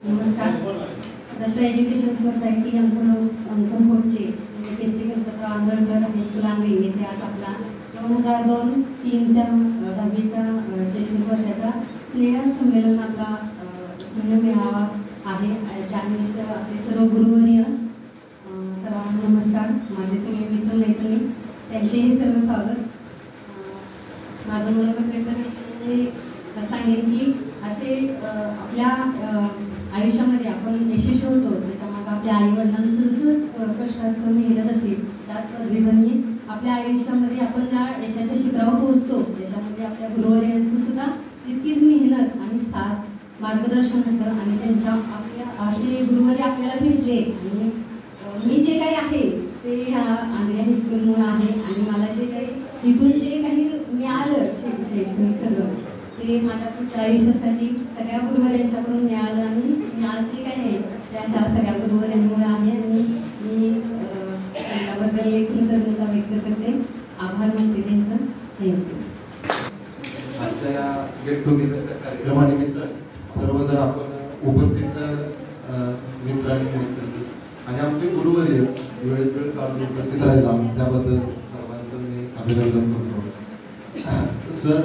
नमस्कार. Datta education society अंकुरकोटचे केसरी Ganpatrao Ambedkar high school आंबे येथे आज आपला 2002-03च्या 10वीचा शैक्षणिक वर्षाचा स्नेह संमेलन आपला स्नेह मेळावा आहे. त्यानिमित्त आपले सर्व गुरुवर्य सर्वांना नमस्कार. माझे सगळे मित्र मैत्रिणी त्यांचेही सर्व स्वागत. माझं म्हणणं तर सांगेन की असे आपल्या आयुष्यामध्ये आपण यशस्वी होतो त्याच्यामध्ये आपल्या आई वडिलांचं जसं कष्ट असतं मेहनत असते त्याच पद्धतीने आपल्या आयुष्यामध्ये आपण ज्या यशाच्या शिखरावर पोहोचतो त्याच्यामध्ये आपल्या गुरुवर्यांचं सुद्धा तितकीच मेहनत आणि साथ मार्गदर्शन असतं. आणि त्यांच्या आपल्या असे गुरुवर्य आपल्याला भेटले आणि मी जे काही आहे ते ह्या आंध्रे हायस्कूलमुळे आहे. आणि मला जे काही इथून जे काही मिळालं शैक्षणिक सगळं ते माझ्या पुढच्या आयुष्यासाठी सगळ्या गुरुवर्यांच्याकडून मिळालं. आणि मी आज जे काही आहे त्या ह्या सगळ्या गुरुवर्यांमुळे आहे. आणि मी त्याबद्दल एक कृतज्ञता व्यक्त करते, आभार मानते त्यांचं. थँक्यू. आजच्या या गेट टुगेदरच्या कार्यक्रमानिमित्त सर्वजण आपण उपस्थित मित्रांनी मैत्रिणी आणि आमचे गुरुवर्य वेळेत वेळ काढून उपस्थित राहिला त्याबद्दल सर्वांचं मी अभिनंदन करतो. सर,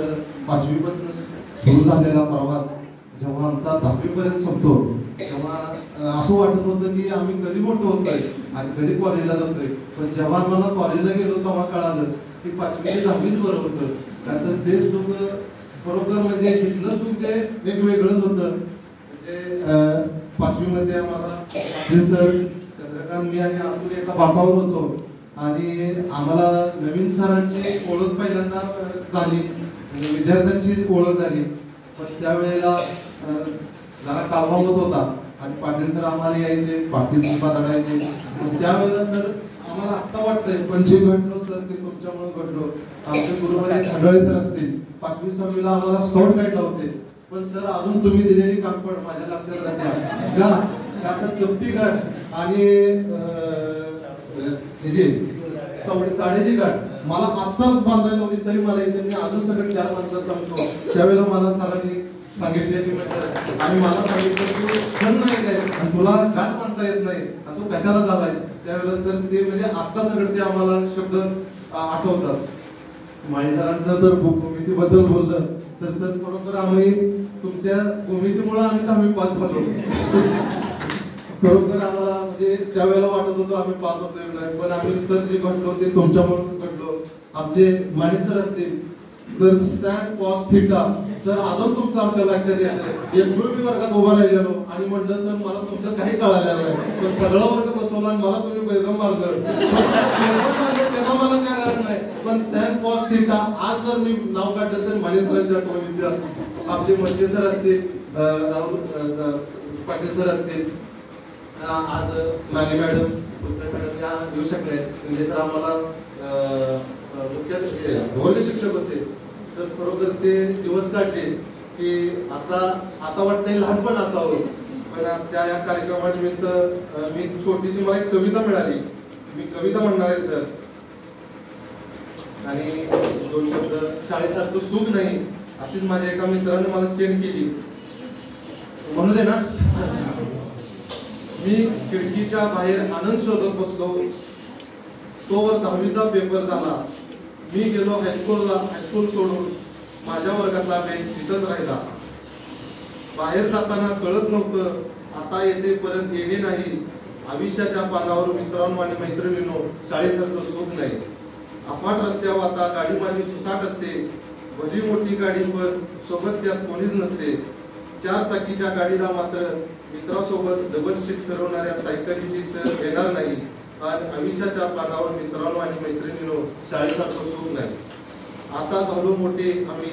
5वी पासून सुरू झालेला प्रवास जेव्हा आमचा 10वी पर्यंत संपतो तेव्हा असं वाटत होतं की आम्ही कधी मोठं होतोय आणि कधी कॉलेजला जातोय. पण जेव्हा आम्हाला कॉलेजला गेलो तेव्हा कळालं की 5वी ते 10वीच बरं होतं. कारण ते सुख बरोबर म्हणजे तिथलं सुख जे एक वेगळंच होतं. म्हणजे 5वी मध्ये आम्हाला सर चंद्रकांत, मी आणि अतुल एका बाकावर होतो आणि आम्हाला नवीन सरांची ओळख पहिल्यांदा झाली, विद्यार्थ्यांची ओळख झाली. पण त्यावेळेला जरा कालवा होत होता आणि पाटील सर आम्हाला यायचे, पाटील बदलायचे. त्यावेळेला सर आम्हाला आत्ता वाटतंय पण जे घडलो सर ते तुमच्यामुळे घडलो. आमचे गुरुवारी खंडाळे सर असतील 5वी 6वीला आम्हाला स्काउट गाईडला होते. पण सर अजून तुम्ही दिलेली कामपड माझ्या लक्षात राहते का चपटी गाठ आणि चाड्याची गाठ मला आत्ता बांधायला होती तरी मला यायचं. मी अजून सगळं 4 माणसं सांगतो. त्यावेळेला मला सरांनी सांगितलेली म्हणजे आणि मला सांगितलं तू क्षण नाही काय आणि तुला गाठ बांधता येत नाही आणि तू कशाला झालाय. त्यावेळेला सर ते म्हणजे आत्ता सगळं ते आम्हाला शब्द आठवतात. माळी सरांचं तर भूमितीबद्दल बोललं तर सर बरोबर आम्ही तुमच्या भूमितीमुळे आम्ही 10वी पास झालो. खरोखर आम्हाला म्हणजे त्यावेळेला वाटत होतो आम्ही पास होतोय नाही, पण आम्ही सर जे घडलो ते तुमच्यामुळे घडलो. आमचे माने सर असतील तर सॅन कॉस थिटा सर अजून तुमचं आमच्या लक्षात येतं. एकमेव वर्गात उभा राहिलेलो आणि म्हटलं सर मला तुमचं काही कळालं नाही, पण सगळं वर्ग बसवला आणि मला तुम्ही वेदम मारलं तेव्हा मला काय राहत नाही. पण सॅन कॉस थिटा आज जर मी नाव काढलं तर माने सरांच्या आठवणीत आमचे मस्के सर असतील, राहुल पाटील सर असतील, आज माने मॅडम मॅडम या येऊ शकले. शिंदे सर आम्हाला मुख्य ढोले शिक्षक होते. सर खरोखर ते दिवस काढले की आता वाटतंय लहानपण असावं. पण त्या या कार्यक्रमानिमित्त मी छोटीशी मला एक कविता मिळाली. मी कविता म्हणणार आहे सर. आणि 2 शब्द. शाळेसारखं सुख नाही अशीच माझ्या एका मित्राने मला सेंड केली. म्हणू दे ना. मी खिडकीच्या बाहेर आनंद शोधत बसलो. तोवर 10वीचा पेपर झाला. मी गेलो हायस्कूल सोडून. माझ्या वर्गातला बेंच तिथंच राहिला. बाहेर जाताना कळत नव्हतं आता येतेपर्यंत येणे नाही. आयुष्याच्या पानावर मित्रांनो आणि मैत्रिणींनो शाळेसारखं सुख नाही. अफाट रस्त्यावर आता गाडी माझी सुसाट असते. भली मोठी गाडी पण सोबत त्यात कोणीच नसते. 4 चाकीच्या गाडीला मात्र मित्रासोबत डबल सीट फिरवणाऱ्या सायकलीची सर येणार नाही. आणि आयुष्याच्या पानावर मित्रांनो आणि मैत्रिणींनो शाळेसारखं सुख नाही. आता झालो मोठे आम्ही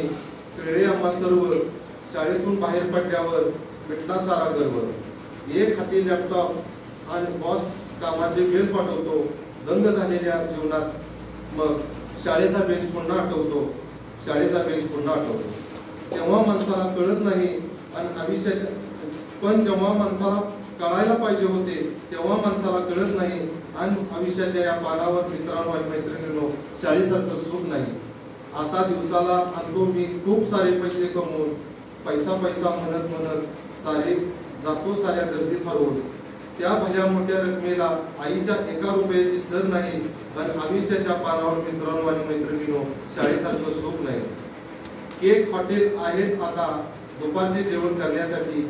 कळले आम्हा सर्व. शाळेतून बाहेर पडल्यावर मिटला सारा गर्व. एक हाती लॅपटॉप आणि बॉस कामाचे मेल पाठवतो. दंग झालेल्या जीवनात मग शाळेचा बेंच पुन्हा आठवतो. तेव्हा माणसाला कळत नाही आणि आयुष्याच्या पण जेव्हा माणसाला कळायला पाहिजे होते तेव्हा माणसाला कळत नाही. आणि आयुष्याच्या या पानावर मित्रांनो आणि मैत्रिणींनो शाळेसारखं सुख नाही. आता दिवसाला आणतो मी खूप सारे पैसे कमवून. पैसा म्हणत सारे जातो साऱ्या गर्दीत हरवून. त्या भल्या मोठ्या रकमेला आईच्या 1 रुपयाची सर नाही, पण आयुष्याच्या पानावर मित्रांनो आणि मैत्रिणींनो शाळेसारखं सुख नाही. केक हॉटेल आहेत आता दुपारचे जेवण करण्यासाठी,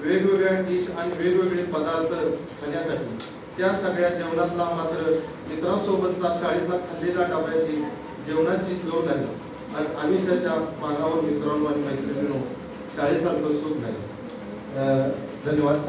वेगवेगळ्या डिश आणि वेगवेगळे पदार्थ खाण्यासाठी. त्या सगळ्या जेवणातला मात्र मित्रांसोबतचा शाळेतला खाल्लेल्या डब्याची जेवणाची चव नाही. आणि आयुष्याच्या पानावर मित्रांनो आणि मैत्रिणींनो शाळेसारखं सुख नाही. धन्यवाद.